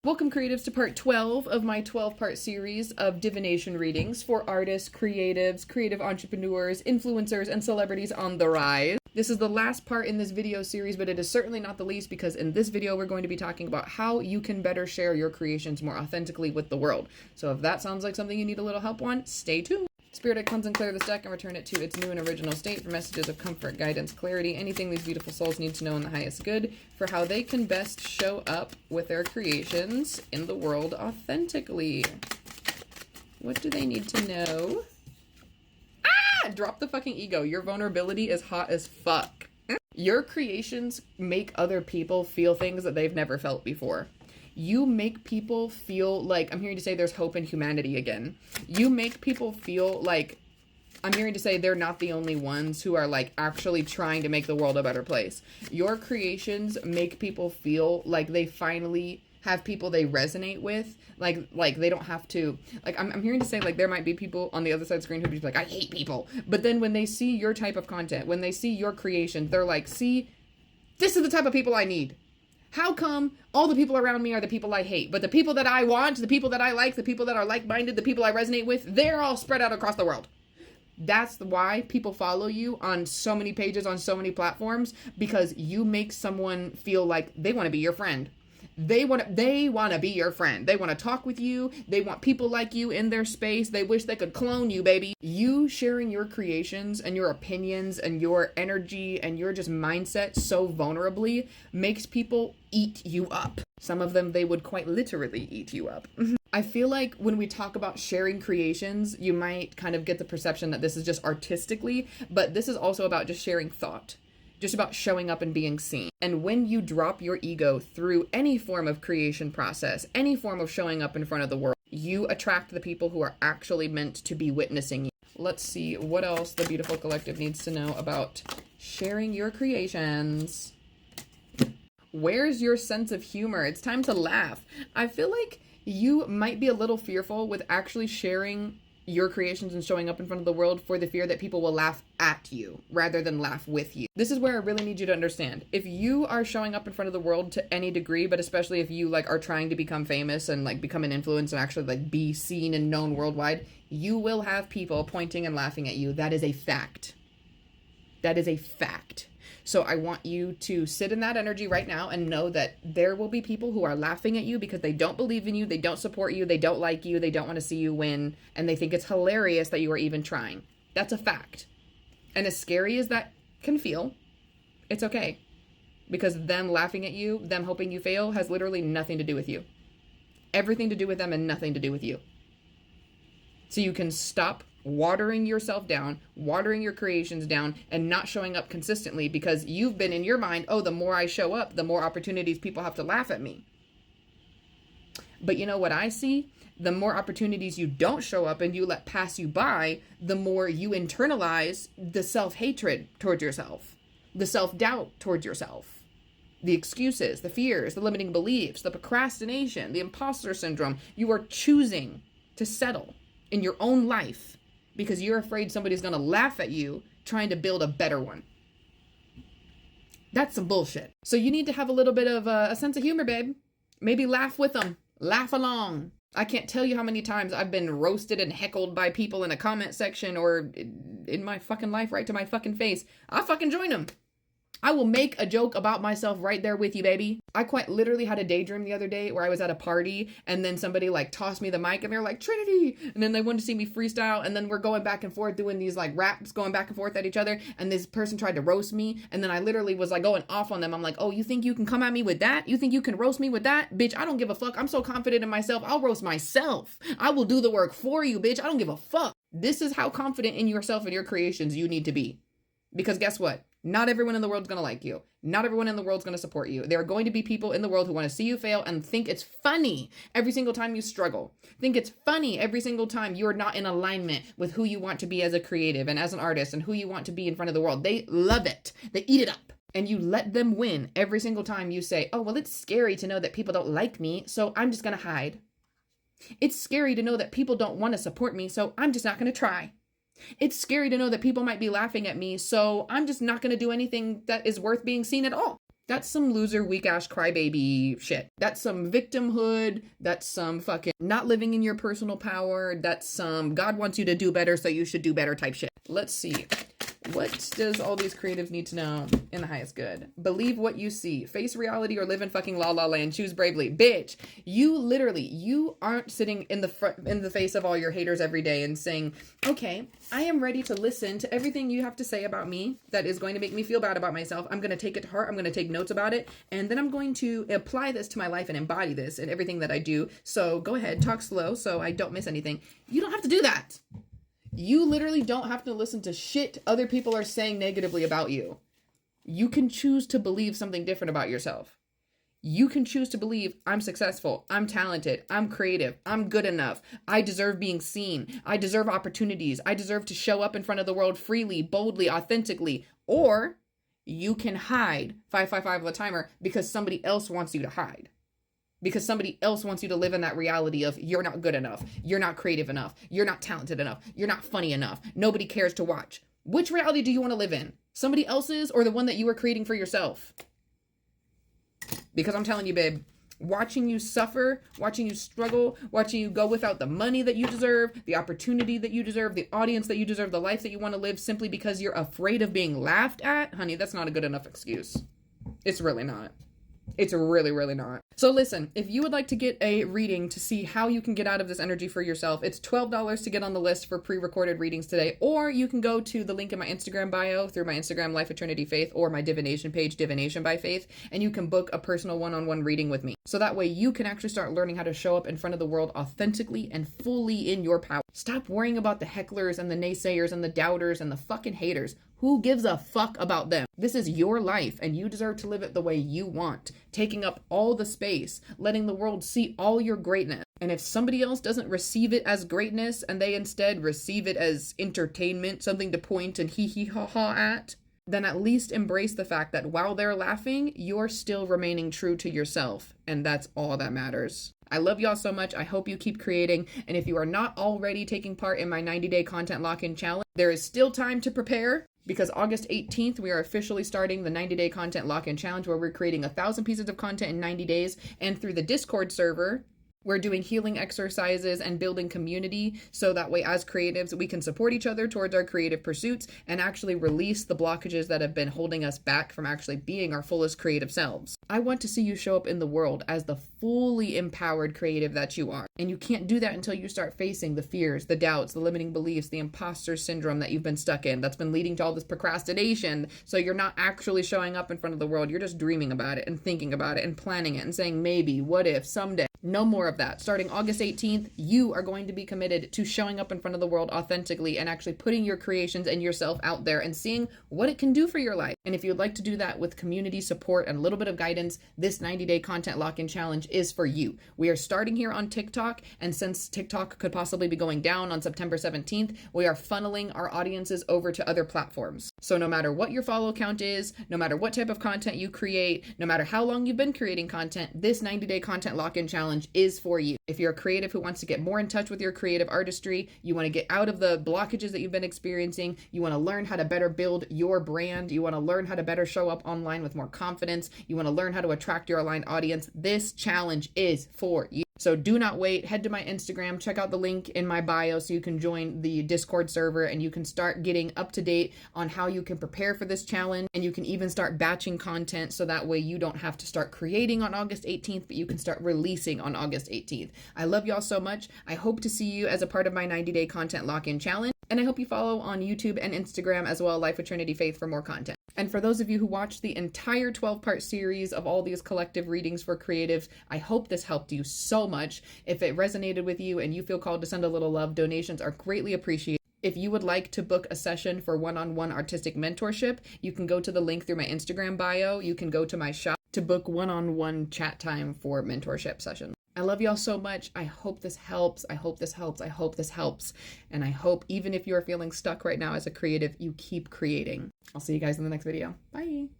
Welcome, creatives, to part 12 of my 12-part series of divination readings for artists, creatives, creative entrepreneurs, influencers, and celebrities on the rise. This is the last part in this video series, but it is certainly not the least, because in this video we're going to be talking about how you can better share your creations more authentically with the world. So if that sounds like something you need a little help on, stay tuned. Spirit, I cleanse and clear this deck and return it to its new and original state for messages of comfort, guidance, clarity, anything these beautiful souls need to know in the highest good for how they can best show up with their creations in the world authentically. What do they need to know? Ah! Drop the fucking ego. Your vulnerability is hot as fuck. Your creations make other people feel things that they've never felt before. You make people feel like, I'm hearing to say there's hope in humanity again. You make people feel like, I'm hearing to say they're not the only ones who are like actually trying to make the world a better place. Your creations make people feel like they finally have people they resonate with. Like they don't have to, like, I'm hearing to say like there might be people on the other side of the screen who be like, I hate people. But then when they see your type of content, when they see your creation, they're like, see, this is the type of people I need. How come all the people around me are the people I hate, but the people that I want, the people that I like, the people that are like-minded, the people I resonate with, they're all spread out across the world? That's why people follow you on so many pages, on so many platforms, because you make someone feel like they want to be your friend. They want to be your friend. They want to talk with you. They want people like you in their space. They wish they could clone you, baby. You sharing your creations and your opinions and your energy and your just mindset so vulnerably makes people eat you up. Some of them, they would quite literally eat you up. I feel like when we talk about sharing creations, you might kind of get the perception that this is just artistically, but this is also about just sharing thought. Just about showing up and being seen. And when you drop your ego through any form of creation process, any form of showing up in front of the world, you attract the people who are actually meant to be witnessing you. Let's see what else the beautiful collective needs to know about sharing your creations. Where's your sense of humor? It's time to laugh. I feel like you might be a little fearful with actually sharing your creations and showing up in front of the world for the fear that people will laugh at you rather than laugh with you. This is where I really need you to understand. If you are showing up in front of the world to any degree, but especially if you like are trying to become famous and like become an influence and actually like be seen and known worldwide, you will have people pointing and laughing at you. That is a fact. That is a fact. So I want you to sit in that energy right now and know that there will be people who are laughing at you because they don't believe in you, they don't support you, they don't like you, they don't want to see you win, and they think it's hilarious that you are even trying. That's a fact. And as scary as that can feel, it's okay. Because them laughing at you, them hoping you fail, has literally nothing to do with you. Everything to do with them and nothing to do with you. So you can stop watering yourself down, watering your creations down, and not showing up consistently because you've been in your mind, oh, the more I show up, the more opportunities people have to laugh at me. But you know what I see? The more opportunities you don't show up and you let pass you by, the more you internalize the self-hatred towards yourself, the self-doubt towards yourself, the excuses, the fears, the limiting beliefs, the procrastination, the imposter syndrome. You are choosing to settle in your own life because you're afraid somebody's going to laugh at you trying to build a better one. That's some bullshit. So you need to have a little bit of a sense of humor, babe. Maybe laugh with them. Laugh along. I can't tell you how many times I've been roasted and heckled by people in a comment section or in my fucking life right to my fucking face. I'll fucking join them. I will make a joke about myself right there with you, baby. I quite literally had a daydream the other day where I was at a party and then somebody like tossed me the mic and they're like, Trinity. And then they wanted to see me freestyle. And then we're going back and forth doing these like raps, going back and forth at each other. And this person tried to roast me. And then I literally was like going off on them. I'm like, oh, you think you can come at me with that? You think you can roast me with that? Bitch, I don't give a fuck. I'm so confident in myself. I'll roast myself. I will do the work for you, bitch. I don't give a fuck. This is how confident in yourself and your creations you need to be. Because guess what? Not everyone in the world is going to like you. Not everyone in the world is going to support you. There are going to be people in the world who want to see you fail and think it's funny every single time you struggle. Think it's funny every single time you're not in alignment with who you want to be as a creative and as an artist and who you want to be in front of the world. They love it. They eat it up. And you let them win every single time you say, oh, well, it's scary to know that people don't like me, so I'm just going to hide. It's scary to know that people don't want to support me, so I'm just not going to try. It's scary to know that people might be laughing at me, so I'm just not going to do anything that is worth being seen at all. That's some loser, weak ass crybaby shit. That's some victimhood. That's some fucking not living in your personal power. That's some God wants you to do better, so you should do better type shit. Let's see. What does all these creatives need to know in the highest good? Believe what you see. Face reality or live in fucking la la land. Choose bravely. Bitch, you aren't sitting in the face of all your haters every day and saying, okay, I am ready to listen to everything you have to say about me that is going to make me feel bad about myself. I'm going to take it to heart. I'm going to take notes about it. And then I'm going to apply this to my life and embody this in everything that I do. So go ahead, talk slow so I don't miss anything. You don't have to do that. You literally don't have to listen to shit other people are saying negatively about you. You can choose to believe something different about yourself. You can choose to believe I'm successful, I'm talented, I'm creative, I'm good enough, I deserve being seen, I deserve opportunities, I deserve to show up in front of the world freely, boldly, authentically. Or you can hide 555 the timer because somebody else wants you to hide. Because somebody else wants you to live in that reality of you're not good enough, you're not creative enough, you're not talented enough, you're not funny enough, nobody cares to watch. Which reality do you want to live in? Somebody else's or the one that you are creating for yourself? Because I'm telling you, babe, watching you suffer, watching you struggle, watching you go without the money that you deserve, the opportunity that you deserve, the audience that you deserve, the life that you want to live simply because you're afraid of being laughed at, honey, that's not a good enough excuse. It's really not. It's really, really not. So listen, if you would like to get a reading to see how you can get out of this energy for yourself, it's $12 to get on the list for pre-recorded readings today, or you can go to the link in my Instagram bio through my Instagram Life Eternity Faith or my divination page, Divination by Faith, and you can book a personal one-on-one reading with me. So that way you can actually start learning how to show up in front of the world authentically and fully in your power. Stop worrying about the hecklers and the naysayers and the doubters and the fucking haters. Who gives a fuck about them? This is your life and you deserve to live it the way you want, taking up all the space, letting the world see all your greatness. And if somebody else doesn't receive it as greatness and they instead receive it as entertainment, something to point and hee hee ha ha at, then at least embrace the fact that while they're laughing, you're still remaining true to yourself. And that's all that matters. I love y'all so much. I hope you keep creating. And if you are not already taking part in my 90-day content lock-in challenge, there is still time to prepare. Because August 18th, we are officially starting the 90-day content lock-in challenge where we're creating 1,000 pieces of content in 90 days. And through the Discord server, we're doing healing exercises and building community so that way as creatives, we can support each other towards our creative pursuits and actually release the blockages that have been holding us back from actually being our fullest creative selves. I want to see you show up in the world as the fully empowered creative that you are. And you can't do that until you start facing the fears, the doubts, the limiting beliefs, the imposter syndrome that you've been stuck in that's been leading to all this procrastination. So you're not actually showing up in front of the world. You're just dreaming about it and thinking about it and planning it and saying maybe, what if, someday. No more of that. Starting August 18th, you are going to be committed to showing up in front of the world authentically and actually putting your creations and yourself out there and seeing what it can do for your life. And if you'd like to do that with community support and a little bit of guidance, this 90-day content lock-in challenge is for you. We are starting here on TikTok, and since TikTok could possibly be going down on September 17th, we are funneling our audiences over to other platforms. So no matter what your follow count is, no matter what type of content you create, no matter how long you've been creating content, this 90-day content lock-in challenge is for you. If you're a creative who wants to get more in touch with your creative artistry, you want to get out of the blockages that you've been experiencing, you want to learn how to better build your brand, you want to learn how to better show up online with more confidence, you want to learn how to attract your aligned audience, this challenge is for you. So do not wait. Head to my Instagram, check out the link in my bio so you can join the Discord server and you can start getting up to date on how you can prepare for this challenge, and you can even start batching content so that way you don't have to start creating on August 18th, but you can start releasing on August 18th. I love y'all so much. I hope to see you as a part of my 90-day content lock-in challenge, and I hope you follow on YouTube and Instagram as well, Life Eternity Faith, for more content. And for those of you who watched the entire 12-part series of all these collective readings for creatives, I hope this helped you so much. If it resonated with you and you feel called to send a little love, donations are greatly appreciated. If you would like to book a session for one-on-one artistic mentorship, you can go to the link through my Instagram bio. You can go to my shop to book one-on-one chat time for mentorship sessions. I love y'all so much. I hope this helps. I hope this helps. I hope this helps. And I hope even if you are feeling stuck right now as a creative, you keep creating. I'll see you guys in the next video. Bye.